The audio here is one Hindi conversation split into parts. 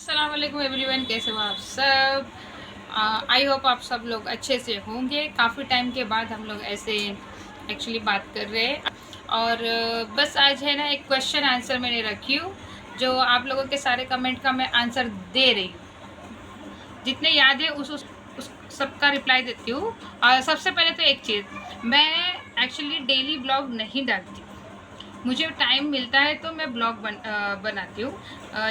अस्सलाम वालेकुम एवरीवन, कैसे हो आप सब। आई होप आप सब लोग अच्छे से होंगे। काफ़ी टाइम के बाद हम लोग ऐसे एक्चुअली बात कर रहे हैं और बस आज है ना एक क्वेश्चन आंसर मैंने रखी हूँ, जो आप लोगों के सारे कमेंट का मैं आंसर दे रही हूँ। जितने याद है उस सबका रिप्लाई देती हूँ। और सबसे पहले तो एक चीज़, मैं एक्चुअली डेली ब्लॉग नहीं डालती। मुझे टाइम मिलता है तो मैं ब्लॉग बनाती हूँ।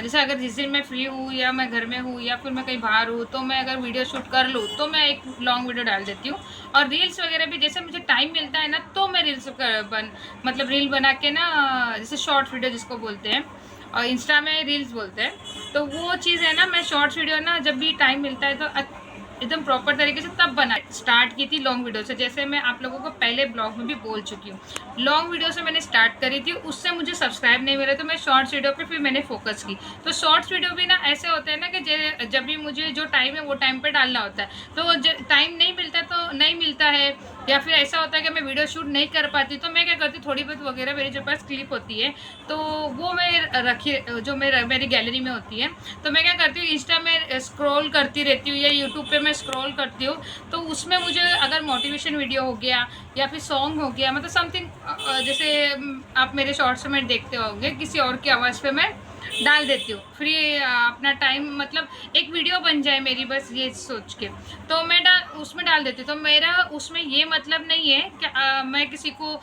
जैसे अगर जिस दिन मैं फ्री हूँ या मैं घर में हूँ या फिर मैं कहीं बाहर हूँ तो मैं अगर वीडियो शूट कर लूँ तो मैं एक लॉन्ग वीडियो डाल देती हूँ। और रील्स वगैरह भी जैसे मुझे टाइम मिलता है ना तो मैं मतलब रील बना के ना, जैसे शॉर्ट वीडियो जिसको बोलते हैं और इंस्टा में रील्स बोलते हैं, तो वो चीज़ है ना, मैं शॉर्ट्स वीडियो ना जब भी टाइम मिलता है तो एकदम प्रॉपर तरीके से तब बना स्टार्ट की थी लॉन्ग वीडियो से। जैसे मैं आप लोगों को पहले ब्लॉग में भी बोल चुकी हूँ, लॉन्ग वीडियो से मैंने स्टार्ट करी थी, उससे मुझे सब्सक्राइब नहीं मिले तो मैं शॉर्ट्स वीडियो पे फिर मैंने फोकस की। तो शॉर्ट्स वीडियो भी ना ऐसे होते हैं ना कि जब भी मुझे जो टाइम है वो टाइम पे डालना होता है, तो टाइम नहीं मिलता तो नहीं मिलता है, या फिर ऐसा होता है कि मैं वीडियो शूट नहीं कर पाती तो मैं क्या करती हूँ, थोड़ी बहुत वगैरह मेरे जो पास क्लिप होती है तो वो मैं रखी, जो मेरी गैलरी में होती है, तो मैं क्या करती हूँ इंस्टा में स्क्रॉल करती रहती हूँ या यूट्यूब पे मैं स्क्रॉल करती हूँ। तो उसमें मुझे अगर मोटिवेशन वीडियो हो गया या फिर सॉन्ग हो गया, मतलब समथिंग, जैसे आप मेरे शॉर्ट्स में देखते होंगे किसी और की आवाज़ पे मैं डाल देती हूँ फ्री, अपना टाइम मतलब एक वीडियो बन जाए मेरी, बस ये सोच के तो मैं उसमें डाल देती हूँ। तो मेरा उसमें ये मतलब नहीं है कि मैं किसी को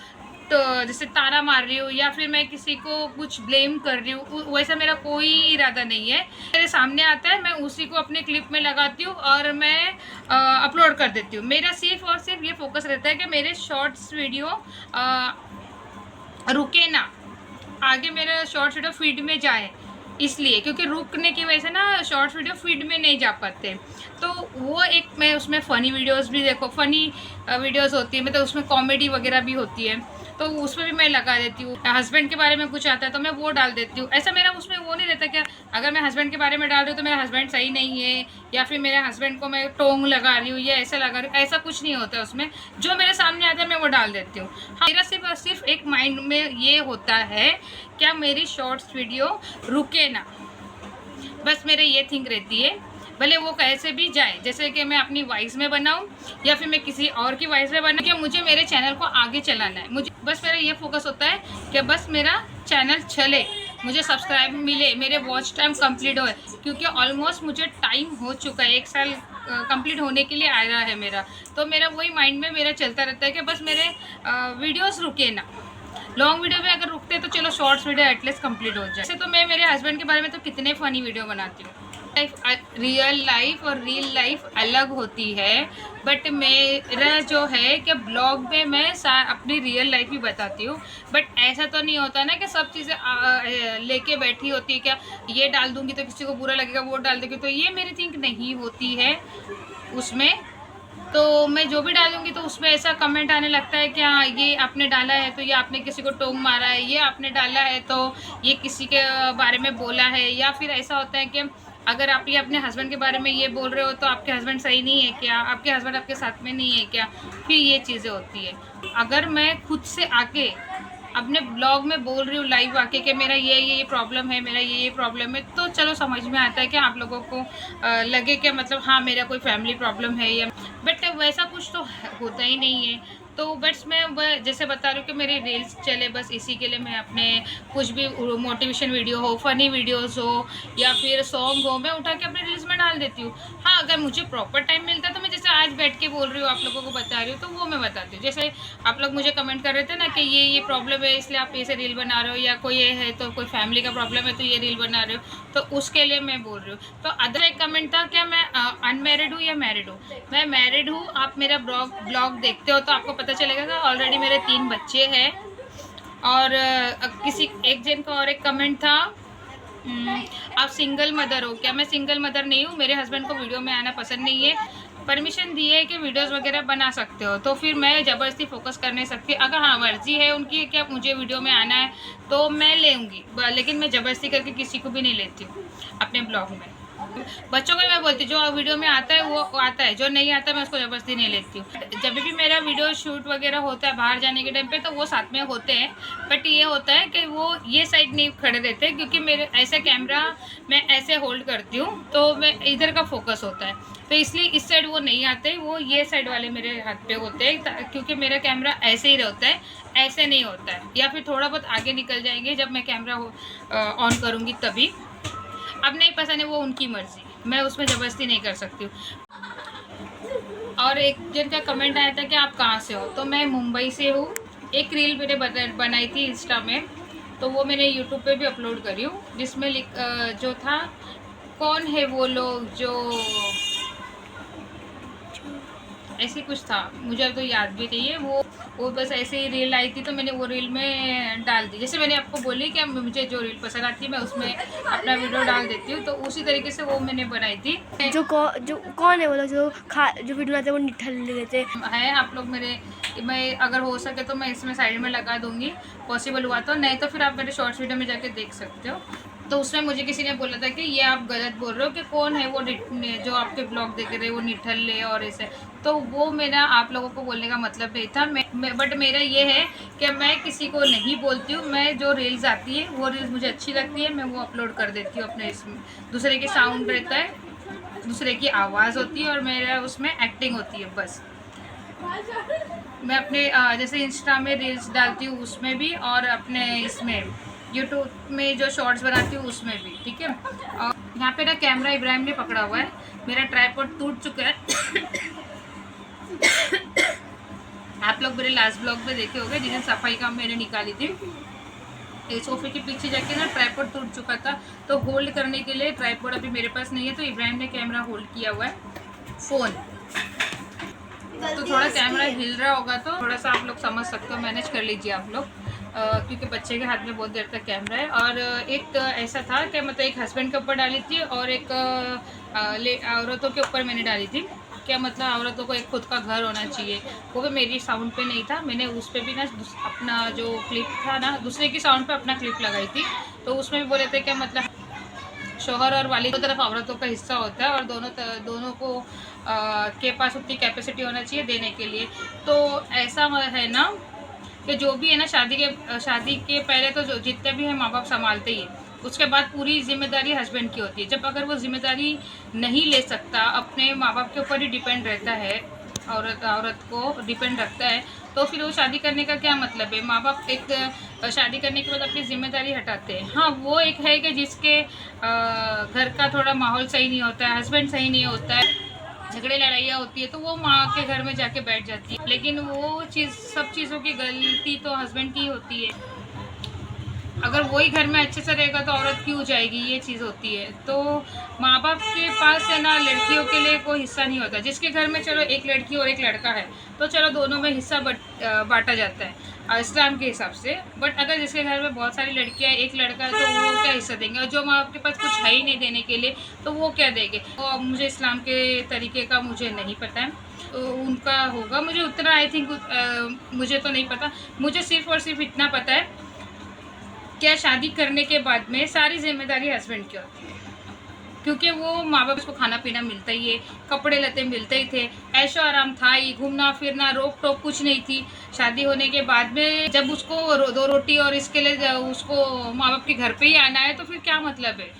तो जैसे ताना मार रही हूँ या फिर मैं किसी को कुछ ब्लेम कर रही हूँ, वैसा मेरा कोई इरादा नहीं है। मेरे सामने आता है मैं उसी को अपने क्लिप में लगाती हूँ और मैं अपलोड कर देती हूँ। मेरा सिर्फ और सिर्फ ये फोकस रहता है कि मेरे शॉर्ट्स वीडियो रुके ना, आगे मेरा शॉर्ट्स वीडियो फीड में जाए, इसलिए क्योंकि रुकने की वजह से ना शॉर्ट्स वीडियो फीड में नहीं जा पाते। तो वो एक, मैं उसमें फ़नी वीडियोस भी, देखो फ़नी वीडियोस होती है, मतलब उसमें कॉमेडी वगैरह भी होती है तो उसमें भी मैं लगा देती हूँ। हस्बैंड के बारे में कुछ आता है तो मैं वो डाल देती हूँ। ऐसा मेरा उसमें वो नहीं रहता कि अगर मैं हस्बैंड के बारे में डाल रही हूँ तो मेरा हस्बैंड सही नहीं है या फिर मेरे हस्बैंड को मैं टोंग लगा रही हूँ या ऐसा लगा रही हूँ, ऐसा कुछ नहीं होता उसमें। जो मेरे सामने आता है मैं वो डाल देती हूँ। हाँ, मेरा सिर्फ और सिर्फ एक माइंड में ये होता है क्या मेरी शॉर्ट्स वीडियो रुके ना, बस मेरे ये थिंक रहती है। भले वो कैसे भी जाए, जैसे कि मैं अपनी वॉइस में बनाऊं या फिर मैं किसी और की वॉइस में बनाऊं, कि मुझे मेरे चैनल को आगे चलाना है। मुझे बस मेरा ये फोकस होता है कि बस मेरा चैनल चले, मुझे सब्सक्राइब मिले, मेरे वॉच टाइम कंप्लीट होए, क्योंकि ऑलमोस्ट मुझे टाइम हो चुका है, 1 साल कंप्लीट होने के लिए आ रहा है मेरा। तो मेरा वही माइंड में मेरा चलता रहता है कि बस मेरे वीडियोज़ रुके ना। लॉन्ग वीडियो में अगर रुकते तो चलो शॉर्ट्स वीडियो एटलीस्ट कंप्लीट हो जाए। वैसे तो मैं मेरे हस्बैंड के बारे में तो कितने फ़नी वीडियो बनाती हूँ। रियल लाइफ और रियल लाइफ अलग होती है, बट मेरा जो है कि ब्लॉग में मैं अपनी रियल लाइफ ही बताती हूँ। बट ऐसा तो नहीं होता ना कि सब चीज़ें लेके बैठी होती है, क्या ये डाल दूंगी तो किसी को बुरा लगेगा, वो डाल दूंगी तो ये मेरी थिंक नहीं होती है उसमें। तो मैं जो भी डालूंगी तो उसमें ऐसा कमेंट आने लगता है कि हाँ ये आपने डाला है तो ये आपने किसी को टोंग मारा है, ये आपने डाला है तो ये किसी के बारे में बोला है, या फिर ऐसा होता है कि अगर आप ये अपने हस्बैंड के बारे में ये बोल रहे हो तो आपके हस्बैंड सही नहीं है क्या, आपके हस्बैंड आपके साथ में नहीं है क्या, फिर ये चीज़ें होती है। अगर मैं खुद से आके अपने ब्लॉग में बोल रही हूँ लाइव आके कि मेरा ये प्रॉब्लम है, मेरा ये प्रॉब्लम है, तो चलो समझ में आता है कि आप लोगों को लगे कि मतलब हाँ मेरा कोई फैमिली प्रॉब्लम है या, बट वैसा कुछ तो होता ही नहीं है। तो बस मैं जैसे बता रही हूँ कि मेरी रील्स चले, बस इसी के लिए मैं अपने कुछ भी मोटिवेशन वीडियो हो, फनी वीडियोस हो या फिर सॉन्ग हो, मैं उठा के अपने रील्स में डाल देती हूँ। हाँ, अगर मुझे प्रॉपर टाइम मिलता है तो मैं जैसे आज बैठ के बोल रही हूँ आप लोगों को बता रही हूँ तो वो मैं बताती हूँ। जैसे आप लोग मुझे कमेंट कर रहे थे ना कि ये प्रॉब्लम है इसलिए आप ऐसे रील बना रहे हो, या कोई ये है तो कोई फैमिली का प्रॉब्लम है तो ये रील बना रहे हो, तो उसके लिए मैं बोल रही हूँ। तो अदर एक कमेंट था क्या मैं अनमैरिड हूँ या मैरिड हूँ। मैं मैरिड हूँ। आप मेरा ब्लॉग देखते हो तो आपको पता चलेगा कि ऑलरेडी मेरे 3 बच्चे हैं। और किसी एक जन का और एक कमेंट था, आप सिंगल मदर हो क्या। मैं सिंगल मदर नहीं हूँ, मेरे हस्बैंड को वीडियो में आना पसंद नहीं है, परमिशन दी है कि वीडियोस वगैरह बना सकते हो, तो फिर मैं ज़बरदस्ती फोकस कर नहीं सकती। अगर हाँ मर्जी है उनकी कि मुझे वीडियो में आना है तो मैं लेंगी, लेकिन मैं ज़बरदस्ती करके किसी को भी नहीं लेती हूँ अपने ब्लॉग में। बच्चों को मैं बोलती हूँ जो वीडियो में आता है वो आता है, जो नहीं आता मैं उसको ज़बरदस्ती नहीं लेती हूँ। जब भी मेरा वीडियो शूट वगैरह होता है बाहर जाने के टाइम पे तो वो साथ में होते हैं, बट ये होता है कि वो ये साइड नहीं खड़े रहते क्योंकि मेरे ऐसे कैमरा मैं ऐसे होल्ड करती हूँ तो मैं इधर का फोकस होता है, तो इसलिए इस साइड वो नहीं आते, वो ये साइड वाले मेरे हाथ पे होते हैं क्योंकि मेरा कैमरा ऐसे ही रहता है, ऐसे नहीं होता है, या फिर थोड़ा बहुत आगे निकल जाएंगे जब मैं कैमरा ऑन करूँगी तभी। अब नहीं पसंद है वो उनकी मर्जी, मैं उसमें ज़बरदस्ती नहीं कर सकती हूँ। और एक जन का कमेंट आया था कि आप कहाँ से हो, तो मैं मुंबई से हूँ। एक रील मैंने बनाई थी इंस्टा में, तो वो मैंने यूट्यूब पे भी अपलोड करी हूँ, जिसमें जो था कौन है वो लोग जो ऐसे कुछ था, मुझे अब तो याद भी नहीं है। वो बस ऐसे ही रील आई थी तो मैंने वो रील में डाल दी। जैसे मैंने आपको बोली कि मुझे जो रील पसंद आती है मैं उसमें अपना वीडियो डाल देती हूँ, तो उसी तरीके से वो मैंने बनाई थी। जो कौन है वो लोग जो वीडियो बनाते हैं वो निठल लेते हैं आप लोग मेरे, मैं अगर हो सके तो मैं इसमें साइड में लगा दूंगी, पॉसिबल हुआ तो, नहीं तो फिर आप मेरे शॉर्ट्स वीडियो में जाके देख सकते हो। तो उसमें मुझे किसी ने बोला था कि ये आप गलत बोल रहे हो कि कौन है वो जो आपके ब्लॉग देख रहे वो निठल्ले और ऐसे, तो वो मेरा आप लोगों को बोलने का मतलब नहीं था। बट मेरा ये है कि मैं किसी को नहीं बोलती हूँ, मैं जो रील्स आती है वो रील्स मुझे अच्छी लगती है मैं वो अपलोड कर देती हूँ अपने इसमें। दूसरे के साउंड रहता है, दूसरे की आवाज़ होती है और मेरा उसमें एक्टिंग होती है बस। मैं अपने जैसे इंस्टा में रील्स डालती हूँ उसमें भी, और अपने इसमें यूट्यूब में जो शॉर्ट्स बनाती हूँ उसमें भी, ठीक है। और यहाँ पे ना कैमरा इब्राहिम ने पकड़ा हुआ है, मेरा ट्राइपॉड टूट चुका है। आप लोग मेरे लास्ट ब्लॉग में देखे होंगे जिन्हें सफाई का मैंने निकाली थी, सोफे के पीछे जाके ना ट्राइपॉड टूट चुका था, तो होल्ड करने के लिए ट्राइपॉड अभी मेरे पास नहीं है, तो इब्राहिम ने कैमरा होल्ड किया हुआ है फ़ोन। तो थोड़ा कैमरा हिल रहा होगा तो थोड़ा सा आप लोग समझ सकते हो, मैनेज कर लीजिए आप लोग, क्योंकि बच्चे के हाथ में बहुत देर तक कैमरा है। और एक ऐसा था कि मतलब एक हस्बैंड के ऊपर डाली थी और एक औरतों के ऊपर मैंने डाली थी, क्या मतलब औरतों को एक खुद का घर होना चाहिए, वो भी मेरी साउंड पे नहीं था, मैंने उस पर भी ना अपना जो क्लिप था ना दूसरे की साउंड पे अपना क्लिप लगाई थी, तो उसमें भी बोले थे क्या मतलब शोहर और वाली दो तरफ औरतों का हिस्सा होता है और दोनों को के पास उतनी कैपेसिटी होना चाहिए देने के लिए। तो ऐसा है ना कि जो भी है ना शादी के पहले तो जो जितने भी हैं माँ बाप संभालते ही है, उसके बाद पूरी जिम्मेदारी हस्बैंड की होती है। जब अगर वो जिम्मेदारी नहीं ले सकता, अपने माँ बाप के ऊपर ही डिपेंड रहता है, औरत को डिपेंड रखता है, तो फिर वो शादी करने का क्या मतलब है। माँ बाप एक शादी करने के बाद अपनी जिम्मेदारी हटाते हैं। हाँ वो एक है कि जिसके घर का थोड़ा माहौल सही नहीं होता है, हस्बैंड सही नहीं होता है, झगड़े लड़ाइयाँ होती है, तो वो माँ के घर में जाके बैठ जाती है, लेकिन वो सब चीज़ों की गलती तो हस्बैंड की ही होती है। अगर वही घर में अच्छे से रहेगा तो औरत क्यों जाएगी, ये चीज़ होती है। तो माँ बाप के पास है ना लड़कियों के लिए कोई हिस्सा नहीं होता। जिसके घर में चलो एक लड़की और एक लड़का है तो चलो दोनों में हिस्सा बांटा जाता है इस्लाम के हिसाब से। बट अगर जिसके घर में बहुत सारी लड़कियाँ एक लड़का है तो वो क्या हिस्सा देंगे, और जो माँ बाप के पास कुछ है ही नहीं देने के लिए तो वो क्या देंगे। तो मुझे इस्लाम के तरीके का मुझे नहीं पता है, तो उनका होगा, मुझे उतना आई थिंक मुझे तो नहीं पता। मुझे सिर्फ और सिर्फ इतना पता है क्या शादी करने के बाद में सारी जिम्मेदारी हस्बैंड की होती है, क्योंकि वो माँ बाप को खाना पीना मिलता ही है, कपड़े लते मिलते ही थे, ऐशो आराम था ही, घूमना फिरना रोक टोक कुछ नहीं थी। शादी होने के बाद में जब उसको दो रोटी और इसके लिए उसको माँ बाप के घर पे ही आना है तो फिर क्या मतलब है।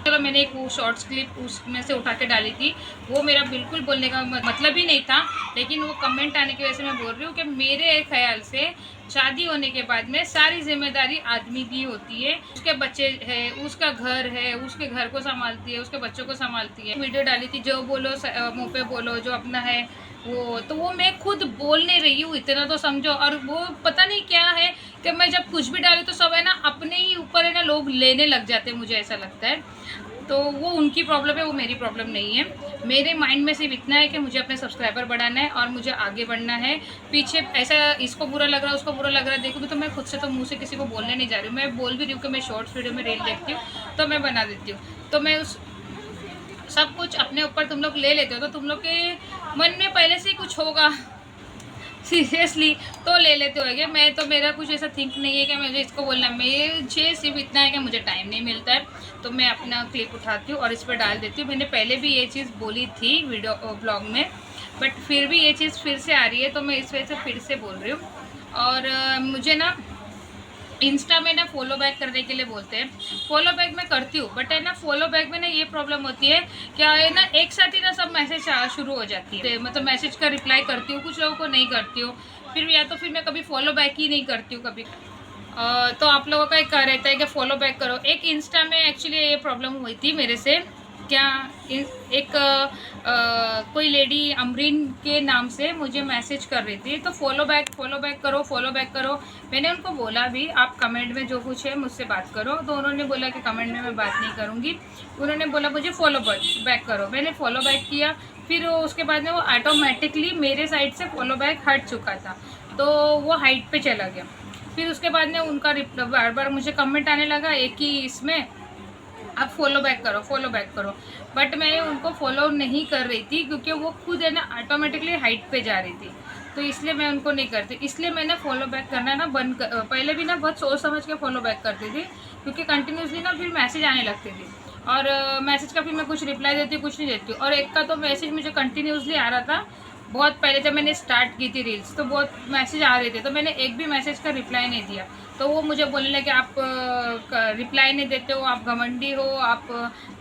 चलो मैंने एक वो शॉर्ट्स क्लिप उसमें से उठा के डाली थी, वो मेरा बिल्कुल बोलने का मतलब ही नहीं था, लेकिन वो कमेंट आने की वजह से मैं बोल रही हूँ कि मेरे ख्याल से शादी होने के बाद में सारी जिम्मेदारी आदमी की होती है। उसके बच्चे है, उसका घर है, उसके घर को संभालती है, उसके बच्चों को संभालती है। वीडियो डाली थी जो बोलो मुँह पे बोलो, जो अपना है वो, तो वो मैं खुद बोल नहीं रही हूँ, इतना तो समझो। और वो पता नहीं क्या है कि मैं जब कुछ भी डालू तो सब है ना अपने ही ऊपर है ना लोग लेने लग जाते हैं, मुझे ऐसा लगता है। तो वो उनकी प्रॉब्लम है, वो मेरी प्रॉब्लम नहीं है। मेरे माइंड में सिर्फ इतना है कि मुझे अपने सब्सक्राइबर बढ़ाना है और मुझे आगे बढ़ना है। पीछे ऐसा इसको बुरा लग रहा है, उसको बुरा लग रहा है देखोगे तो मैं खुद से तो मुँह से किसी को बोलने नहीं जा रही हूँ। मैं बोल भी रही हूँ कि मैं शॉर्ट्स वीडियो में रील देखती हूँ तो मैं बना देती हूँ, तो मैं उस सब कुछ अपने ऊपर तुम लोग ले लेते हो तो तुम लोग के मन में पहले से ही कुछ होगा, सीरियसली तो ले लेते होगे। मैं तो मेरा कुछ ऐसा थिंक नहीं है कि मुझे इसको बोलना है, मुझे सिर्फ इतना है कि मुझे टाइम नहीं मिलता है, तो मैं अपना क्लिप उठाती हूँ और इस पर डाल देती हूँ। मैंने पहले भी ये चीज़ बोली थी वीडियो ब्लॉग में, बट फिर भी ये चीज़ फिर से आ रही है, तो मैं इस वजह से फिर से बोल रही हूँ। और मुझे ना इंस्टा में ना फॉलो बैक करने के लिए बोलते हैं, फॉलो बैक मैं करती हूँ, बट है ना फॉलो बैक में ना ये प्रॉब्लम होती है, क्या है ना एक साथ ही ना सब मैसेज शुरू हो जाती है, मतलब मैसेज का रिप्लाई करती हूँ, कुछ लोगों को नहीं करती हूँ, फिर या तो फिर मैं कभी फॉलो बैक ही नहीं करती हूँ कभी। तो आप लोगों का एक रहता है कि फॉलो बैक करो। एक इंस्टा में एक्चुअली ये प्रॉब्लम हुई थी मेरे से, क्या एक कोई लेडी अमरीन के नाम से मुझे मैसेज कर रही थी, तो फॉलो बैक करो, फॉलो बैक करो। मैंने उनको बोला भी आप कमेंट में जो कुछ है मुझसे बात करो, तो उन्होंने बोला कि कमेंट में मैं बात नहीं करूँगी। उन्होंने बोला मुझे फॉलो बैक करो, मैंने फॉलो बैक किया, फिर उसके बाद में वो ऑटोमेटिकली मेरे साइड से फॉलो बैक हट चुका था, तो वो हाइट पे चला गया। फिर उसके बाद में उनका बार बार मुझे कमेंट आने लगा एक ही इसमें, आप फॉलो बैक करो, बट मैं उनको फॉलो नहीं कर रही थी क्योंकि वो खुद है ना ऑटोमेटिकली हाइट पे जा रही थी, तो इसलिए मैं उनको नहीं करती। इसलिए मैंने फॉलो बैक करना ना पहले भी ना बहुत सोच समझ के फॉलो बैक करती थी, क्योंकि कंटिन्यूसली ना फिर मैसेज आने लगते थे, और मैसेज का फिर मैं कुछ रिप्लाई देती हूँ, कुछ नहीं देती हूँ। और एक का तो मैसेज मुझे कंटिन्यूसली आ रहा था, बहुत पहले जब मैंने स्टार्ट की थी रील्स, तो बहुत मैसेज आ रहे थे, तो मैंने एक भी मैसेज का रिप्लाई नहीं दिया, तो वो मुझे बोलने लगे आप रिप्लाई नहीं देते हो, आप घमंडी हो, आप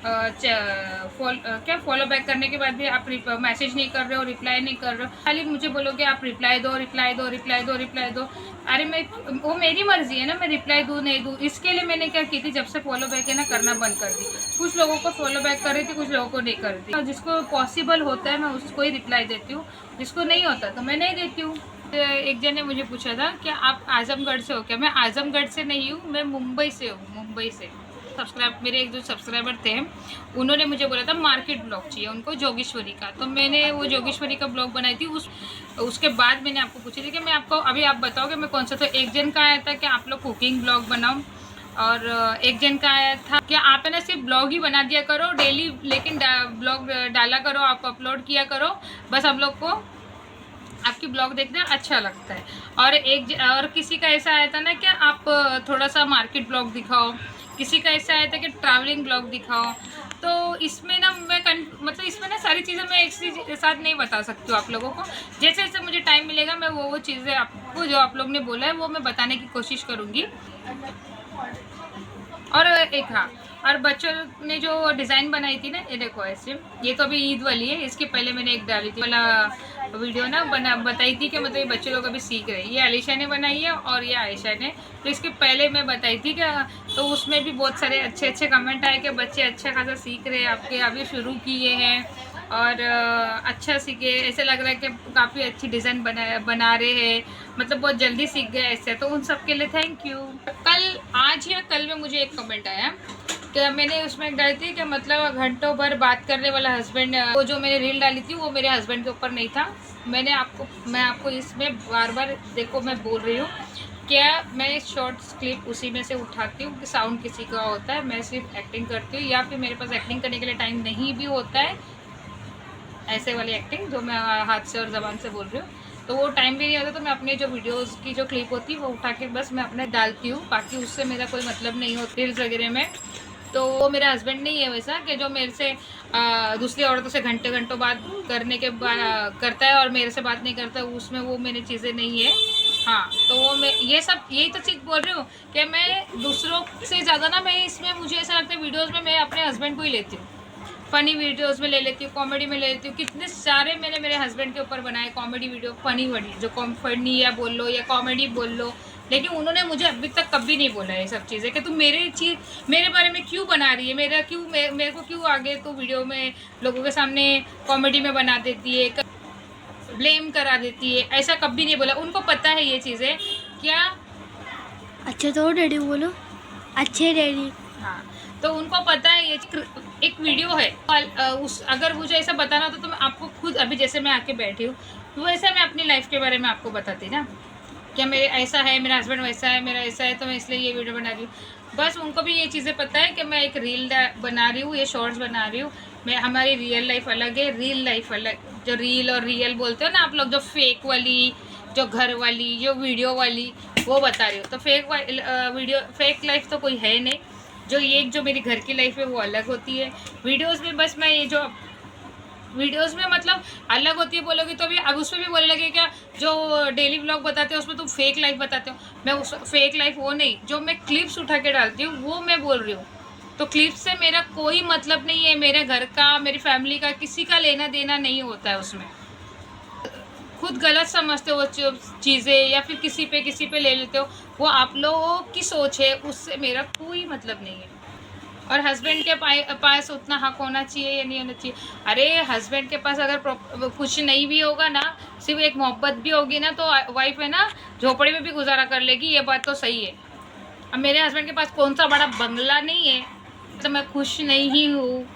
क्या फॉलो बैक करने के बाद भी आप मैसेज नहीं कर रहे हो, रिप्लाई नहीं कर रहे हो, खाली मुझे बोलोगे आप रिप्लाई दो। अरे मैं, वो मेरी मर्जी है ना, मैं रिप्लाई दूँ नहीं दूँ। इसके लिए मैंने क्या की थी, जब से फॉलो बैक है ना करना बंद कर दी, कुछ लोगों को फॉलो बैक कर रही थी, कुछ लोगों को नहीं कर रही थी। जिसको पॉसिबल होता है मैं उसको ही रिप्लाई देती हूँ, जिसको नहीं होता तो मैं नहीं देती हूँ। एक जन ने मुझे पूछा था कि आप आजमगढ़ से हो क्या? मैं आजमगढ़ से नहीं हूँ, मैं मुंबई से हूँ, मुंबई से। मेरे एक जो सब्सक्राइबर थे, उन्होंने मुझे बोला था मार्केट ब्लॉग चाहिए उनको जोगेश्वरी का, तो मैंने वो जोगेश्वरी का ब्लॉग बनाई थी। उसके बाद मैंने आपको पूछी थी कि मैं आपको अभी आप बताओगे मैं कौन सा, तो एक जन का आया था कि आप लोग कुकिंग ब्लॉग बनाओ, और एक जन का आया था कि आप है ना सिर्फ ब्लॉग ही बना दिया करो डेली, लेकिन ब्लॉग डाला करो, आप अपलोड किया करो, बस हम लोग को आपकी ब्लॉग देखना अच्छा लगता है। और किसी का ऐसा आया था ना कि आप थोड़ा सा मार्केट ब्लॉग दिखाओ, किसी का ऐसा आया था कि ट्रैवलिंग ब्लॉग दिखाओ। तो इसमें ना मतलब इसमें ना सारी चीज़ें मैं एक साथ नहीं बता सकती हूँ आप लोगों को, जैसे जैसे मुझे टाइम मिलेगा मैं वो चीज़ें आपको जो आप लोग ने बोला है वो मैं बताने की कोशिश करूँगी। और एक हाँ, और बच्चों ने जो डिज़ाइन बनाई थी ना, ये देखो ऐसे, ये तो अभी ईद वाली है, इसके पहले मैंने एक डाली थी वाला वीडियो ना बताई थी कि मतलब ये बच्चे लोग अभी सीख रहे हैं, ये अलीशा ने बनाई है और ये आयशा ने, तो इसके पहले मैं बताई थी कि, तो उसमें भी बहुत सारे अच्छे अच्छे कमेंट आए कि बच्चे अच्छा खासा सीख रहे हैं आपके, अभी शुरू किए हैं और अच्छा सीखे, ऐसे लग रहा है कि काफ़ी अच्छी डिज़ाइन बना रहे हैं, मतलब बहुत जल्दी सीख गए ऐसे, तो उन सब के लिए थैंक यू। आज या कल में मुझे एक कमेंट आया कि मैंने उसमें डाली थी कि मतलब घंटों भर बात करने वाला हस्बैंड, वो जो मैंने रील डाली थी वो मेरे हस्बैंड के ऊपर नहीं था। मैं आपको इसमें बार बार देखो मैं बोल रही हूँ, क्या मैं शॉर्ट्स क्लिप उसी में से उठाती हूँ कि साउंड किसी का होता है, मैं सिर्फ एक्टिंग करती हूँ, या फिर मेरे पास एक्टिंग करने के लिए टाइम नहीं भी होता है, ऐसे वाली एक्टिंग जो मैं हाथ से और ज़बान से बोल रही हूँ, तो वो टाइम भी नहीं होता, तो मैं अपने जो वीडियोस की जो क्लिप होती है वो उठा के बस मैं अपने डालती हूँ, बाकी उससे मेरा कोई मतलब नहीं होता रील्स वगैरह में। तो वो मेरा हस्बैंड नहीं है वैसा कि जो मेरे से दूसरी औरतों से घंटों बात करने के बाद करता है और मेरे से बात नहीं करता, उसमें वो मेरी चीज़ें नहीं है। हाँ, तो वो मैं यही तो चीज़ बोल रही हूँ कि मैं दूसरों से ज़्यादा ना, मैं इसमें मुझे ऐसा लगता है वीडियोज़ में मैं अपने हस्बैंड को ही लेती हूँ, फ़नी वीडियोस में ले लेती हूँ, कॉमेडी में ले लेती हूँ, कितने सारे मैंने मेरे हस्बैंड के ऊपर बनाए कॉमेडी वीडियो, फ़नी जो फनी या बोल लो या कॉमेडी बोल लो, लेकिन उन्होंने मुझे अभी तक कभी नहीं बोला ये सब चीज़ें कि तुम मेरे बारे में क्यों बना रही है, मेरे को क्यों आगे तो वीडियो में लोगों के सामने कॉमेडी में बना देती है, ब्लेम करा देती है, ऐसा कभी नहीं बोला। उनको पता है ये चीज़ें क्या। अच्छा तो डैडी बोलो, अच्छे डैडी। हाँ, तो उनको पता है ये एक वीडियो है, अगर मुझे ऐसा बताना होता तो मैं आपको खुद अभी जैसे मैं आके बैठी हूँ तो वैसे मैं अपनी लाइफ के बारे में आपको बताती ना, क्या मेरे ऐसा है, मेरा हस्बैंड वैसा है, मेरा ऐसा है, तो मैं इसलिए ये वीडियो बना रही हूँ। बस उनको भी ये चीज़ें पता है कि मैं एक रील बना रही हूँ, ये शॉर्ट्स बना रही हूँ, मैं हमारी रियल लाइफ अलग है, रील लाइफ अलग, जो रील और रियल बोलते हो ना आप लोग, जो फेक वाली जो घर वाली, जो वीडियो वाली, वो बता रही हूँ। तो फेक लाइफ तो कोई है नहीं। जो मेरी घर की लाइफ है वो अलग होती है। वीडियोज़ में बस मैं ये जो वीडियोस में मतलब अलग होती है बोलोगी तो भी अब उसमें भी बोलने लगे क्या, जो डेली व्लॉग बताते हो उसमें तुम फेक लाइफ बताते हो। मैं उस फेक लाइफ वो नहीं, जो मैं क्लिप्स उठा के डालती हूँ वो मैं बोल रही हूँ। तो क्लिप्स से मेरा कोई मतलब नहीं है, मेरे घर का, मेरी फैमिली का, किसी का लेना देना नहीं होता है उसमें। खुद गलत समझते हो चीज़ें या फिर किसी पे ले लेते हो, वो आप लोगों की सोच है, उससे मेरा कोई मतलब नहीं है। और हस्बैंड के पास उतना हक होना चाहिए या नहीं होना चाहिए? अरे हस्बैंड के पास अगर कुछ नहीं भी होगा ना, सिर्फ एक मोहब्बत भी होगी ना, तो वाइफ है ना झोपड़ी में भी गुजारा कर लेगी, ये बात तो सही है। अब मेरे हस्बैंड के पास कौन सा बड़ा बंगला नहीं है तो मैं खुश नहीं हूँ।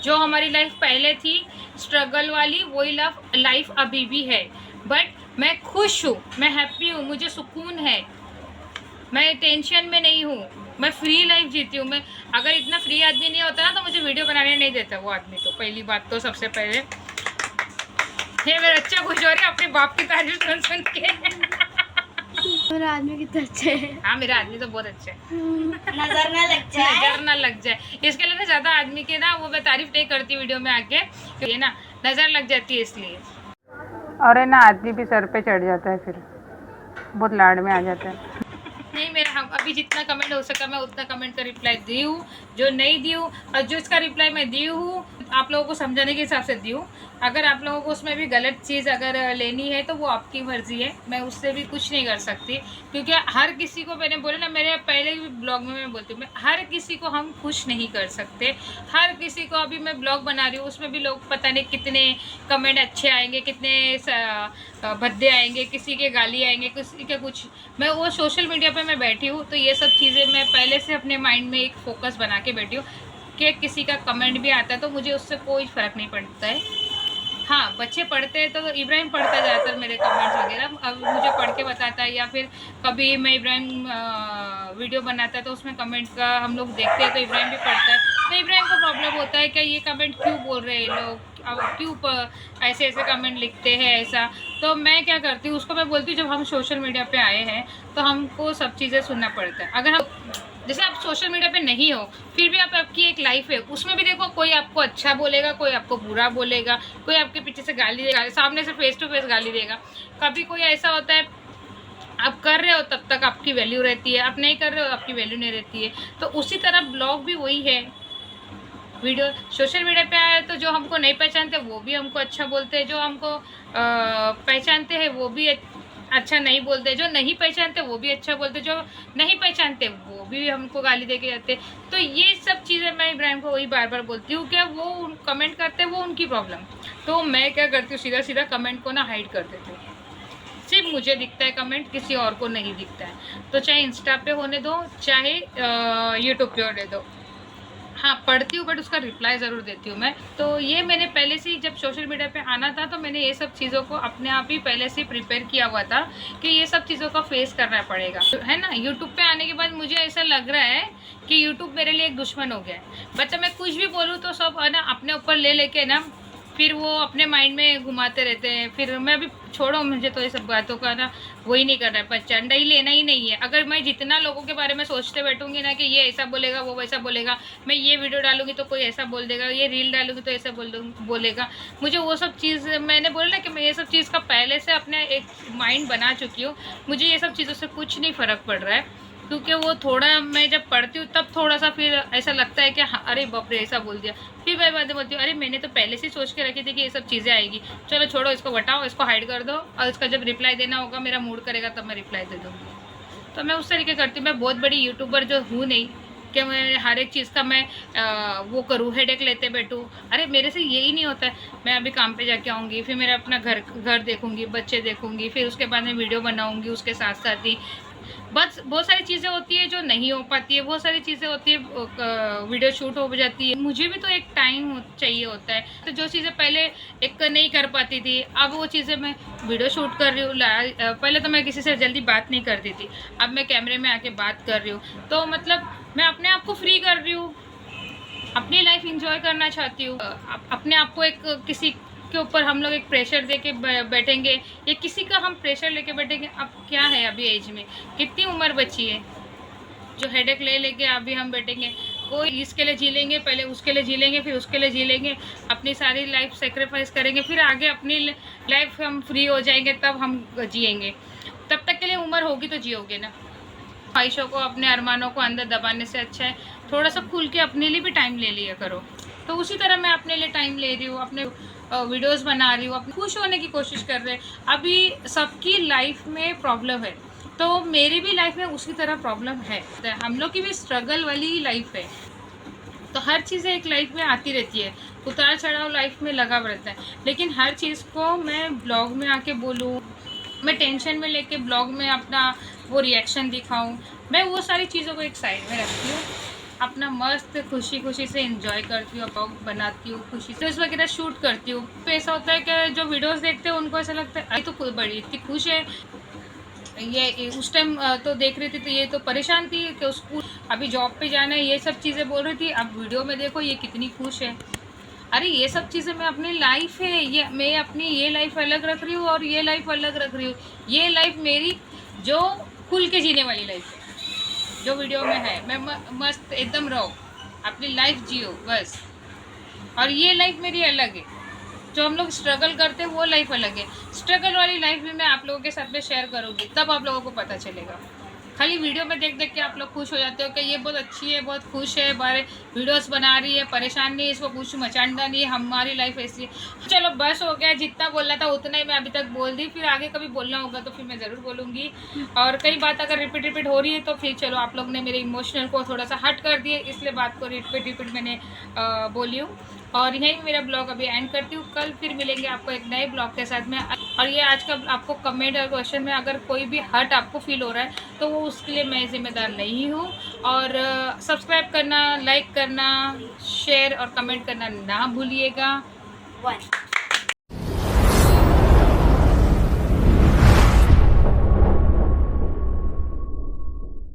जो हमारी लाइफ पहले थी स्ट्रगल वाली, वही लाइफ अभी भी है, बट मैं खुश हूँ, मैं हैप्पी हूँ, मुझे सुकून है, मैं टेंशन में नहीं हूँ, मैं फ्री लाइफ जीती हूँ। मैं अगर इतना फ्री आदमी नहीं होता ना तो मुझे वीडियो बनाने नहीं देता वो आदमी। तो पहली बात तो सबसे पहले ये मेरे बच्चे खुश हो रहे हैं अपने बाप की तारीफ सुन सुन के। मेरा आदमी कितना अच्छा है। हाँ मेरा आदमी तो बहुत अच्छा है। नजर ना लग जाए। नजर ना लग जाए, इसके लिए ना ज़्यादा आदमी के ना वो मैं तारीफ नहीं करती वीडियो में आके, ये ना नज़र लग जाती है इसलिए। और है ना आदमी भी सर पे चढ़ जाता है, फिर बहुत लाड़ में आ जाता है। नहीं मेरा हम अभी जितना कमेंट हो सका मैं उतना कमेंट का रिप्लाई दी हूँ, जो नहीं दी हूँ और जो इसका रिप्लाई मैं दी हूँ आप लोगों को समझाने के हिसाब से दी हूँ। अगर आप लोगों को उसमें भी गलत चीज़ अगर लेनी है तो वो आपकी मर्ज़ी है, मैं उससे भी कुछ नहीं कर सकती। क्योंकि हर किसी को, मैंने बोला ना मेरे पहले भी ब्लॉग में मैं बोलती हूँ, मैं हर किसी को हम खुश नहीं कर सकते। हर किसी को, अभी मैं ब्लॉग बना रही हूँ उसमें भी लोग पता नहीं कितने कमेंट अच्छे आएंगे, कितने भद्दे आएंगे, किसी के गाली आएंगे, किसी के कुछ। मैं वो सोशल मीडिया पे मैं बैठी हूँ तो ये सब चीज़ें मैं पहले से अपने माइंड में एक फोकस बना के बैठी हूँ कि किसी का कमेंट भी आता है तो मुझे उससे कोई फ़र्क नहीं पड़ता है। हाँ बच्चे पढ़ते हैं तो इब्राहिम पढ़ता है ज़्यादातर मेरे कमेंट्स वगैरह, अब मुझे पढ़ के बताता है, या फिर कभी मैं इब्राहिम वीडियो बनाता है तो उसमें कमेंट का हम लोग देखते हैं तो इब्राहिम भी पढ़ता है। तो इब्राहिम को प्रॉब्लम होता है कि ये कमेंट क्यों बोल रहे हैं लोग, अब क्यों ऐसे ऐसे कमेंट लिखते हैं ऐसा। तो मैं क्या करती हूँ उसको मैं बोलती हूँ जब हम सोशल मीडिया पे आए हैं तो हमको सब चीज़ें सुनना पड़ता है। अगर हम जैसे आप सोशल मीडिया पे नहीं हो फिर भी आपकी एक लाइफ है, उसमें भी देखो कोई आपको अच्छा बोलेगा, कोई आपको बुरा बोलेगा, कोई आपके पीछे से गाली देगा, सामने से फेस टू फेस गाली देगा। कभी कोई ऐसा होता है आप कर रहे हो तब तक आपकी वैल्यू रहती है, आप नहीं कर रहे हो आपकी वैल्यू नहीं रहती है। तो उसी तरह ब्लॉग भी वही है। वीडियो सोशल मीडिया पे आए तो जो हमको नहीं पहचानते वो भी हमको अच्छा बोलते हैं, जो हमको पहचानते हैं वो भी अच्छा नहीं बोलते, जो नहीं पहचानते वो भी अच्छा बोलते, जो नहीं पहचानते वो भी हमको गाली दे के जाते। तो ये सब चीज़ें मैं इब्राहिम को वही बार बार बोलती हूँ कि वो कमेंट करते वो उनकी प्रॉब्लम। तो मैं क्या करती हूँ सीधा सीधा कमेंट को ना हाइड कर देती हूँ। सिर्फ मुझे दिखता है कमेंट, किसी और को नहीं दिखता है। तो चाहे इंस्टा पे होने दो चाहे यूट्यूब पे होने दो, हाँ पढ़ती हूँ बट उसका रिप्लाई ज़रूर देती हूँ मैं। तो ये मैंने पहले से ही जब सोशल मीडिया पे आना था तो मैंने ये सब चीज़ों को अपने आप ही पहले से प्रिपेयर किया हुआ था कि ये सब चीज़ों का फेस करना पड़ेगा, है ना। यूट्यूब पे आने के बाद मुझे ऐसा लग रहा है कि यूट्यूब मेरे लिए एक दुश्मन हो गया है। मतलब मैं कुछ भी बोलूँ तो सब है ना अपने ऊपर ले लेके ना फिर वो अपने माइंड में घुमाते रहते हैं। फिर मैं भी छोड़ो, मुझे तो ये सब बातों का ना वही नहीं करना है, प्रचंड ही लेना ही नहीं है। अगर मैं जितना लोगों के बारे में सोचते बैठूंगी ना कि ये ऐसा बोलेगा वो वैसा बोलेगा, मैं ये वीडियो डालूंगी तो कोई ऐसा बोल देगा, ये रील डालूंगी तो ऐसा बोलेगा, मुझे वो सब चीज़, मैंने बोला ना कि मैं ये सब चीज़ का पहले से अपने एक माइंड बना चुकी हूँ। मुझे ये सब चीज़ों से कुछ नहीं फ़र्क पड़ रहा है क्योंकि वो थोड़ा मैं जब पढ़ती हूँ तब थोड़ा सा फिर ऐसा लगता है कि हाँ अरे बाप रे ऐसा बोल दिया। फिर मैं बातें बोलती हूँ अरे मैंने तो पहले से सोच के रखी थी कि ये सब चीज़ें आएगी, चलो छोड़ो इसको, हटाओ इसको, हाइड कर दो, और इसका जब रिप्लाई देना होगा मेरा मूड करेगा तब मैं रिप्लाई दे दूँगी। तो मैं उस तरीके करती हूँ। मैं बहुत बड़ी यूट्यूबर जो हूँ नहीं कि मैं हर एक चीज़ का मैं वो करूँ, हेडेक लेते बैठूँ। अरे मेरे से यही नहीं होता है। मैं अभी काम पे जाके आऊँगी, फिर मेरा अपना घर देखूँगी, बच्चे देखूँगी, फिर उसके बाद में वीडियो बनाऊँगी, उसके साथ साथ ही बस बहुत सारी चीज़ें होती है जो नहीं हो पाती है, बहुत सारी चीज़ें होती है वीडियो शूट हो जाती है। मुझे भी तो एक टाइम चाहिए होता है। तो जो चीज़ें पहले एक नहीं कर पाती थी अब वो चीज़ें मैं वीडियो शूट कर रही हूँ। पहले तो मैं किसी से जल्दी बात नहीं करती थी, अब मैं कैमरे में आके बात कर रही हूँ। तो मतलब मैं अपने आप को फ्री कर रही हूँ, अपनी लाइफ इंजॉय करना चाहती हूँ, अपने आप को एक किसी आपके ऊपर हम लोग एक प्रेशर दे के बैठेंगे या किसी का हम प्रेशर लेके बैठेंगे। अब क्या है अभी एज में, कितनी उम्र बची है जो हेडेक ले लेके अभी हम बैठेंगे। कोई इसके लिए जी लेंगे, पहले उसके लिए जी लेंगे, फिर उसके लिए जी लेंगे, अपनी सारी लाइफ सेक्रीफाइस करेंगे, फिर आगे अपनी लाइफ हम फ्री हो जाएंगे तब हम जिएंगे। तब तक के लिए उम्र होगी तो जियोगे ना। ख्वाहिशों को, अपने अरमानों को अंदर दबाने से अच्छा है थोड़ा सा खुल के अपने लिए भी टाइम ले लिया करो। तो उसी तरह मैं अपने लिए टाइम ले रही हूँ, अपने वीडियोस बना रही हूँ, अपने खुश होने की कोशिश कर रहे हैं। अभी सबकी लाइफ में प्रॉब्लम है तो मेरी भी लाइफ में उसी तरह प्रॉब्लम है। हम लोग की भी स्ट्रगल वाली लाइफ है। तो हर चीज़ें एक लाइफ में आती रहती है, उतार चढ़ाव लाइफ में लगा रहता है। लेकिन हर चीज़ को मैं ब्लॉग में आके बोलूँ, मैं टेंशन में लेके ब्लॉग में अपना वो रिएक्शन दिखाऊं, मैं वो सारी चीज़ों को एक साइड में रखती हूँ। अपना मस्त खुशी खुशी से एंजॉय करती हूँ, ब्लॉग बनाती हूँ, खुशी से वगैरह शूट करती हूँ। तो ऐसा होता है कि जो वीडियोस देखते हैं उनको ऐसा लगता है ये तो कोई बड़ी इतनी खुश है, ये उस टाइम तो देख रही थी तो ये तो परेशान थी कि उसको अभी जॉब पे जाना है, ये सब चीज़ें बोल रही थी, अब वीडियो में देखो ये कितनी खुश है। अरे ये सब चीज़ें मैं अपनी लाइफ है, ये मैं अपनी ये लाइफ अलग रख रही हूँ और ये लाइफ अलग रख रही हूँ। ये लाइफ मेरी जो खुल के जीने वाली लाइफ है, जो वीडियो में है, मैं मस्त एकदम रहो, अपनी लाइफ जियो बस। और ये लाइफ मेरी अलग है, जो हम लोग स्ट्रगल करते हैं वो लाइफ अलग है। स्ट्रगल वाली लाइफ भी मैं आप लोगों के साथ में शेयर करूँगी, तब आप लोगों को पता चलेगा। खाली वीडियो में देख देख के आप लोग खुश हो जाते हो कि ये बहुत अच्छी है, बहुत खुश है, बारे वीडियोस बना रही है, परेशान नहीं, इसको कुछ मचाना नहीं है, हमारी लाइफ ऐसी है। चलो बस हो गया, जितना बोलना था उतना ही मैं अभी तक बोल दी। फिर आगे कभी बोलना होगा तो फिर मैं ज़रूर बोलूँगी। और कई बात अगर रिपीट हो रही है तो फिर चलो, आप लोग ने मेरे इमोशनल को थोड़ा सा हट कर दिए, इसलिए बात को रिपीट मैंने बोली हूँ। और यही मेरा ब्लॉग अभी एंड करती हूँ। कल फिर मिलेंगे आपको एक नए ब्लॉग के साथ में। और ये आज का आपको कमेंट और क्वेश्चन में अगर कोई भी हर्ट आपको फील हो रहा है तो वो उसके लिए मैं जिम्मेदार नहीं हूँ। और सब्सक्राइब करना, लाइक करना, शेयर और कमेंट करना ना भूलिएगा।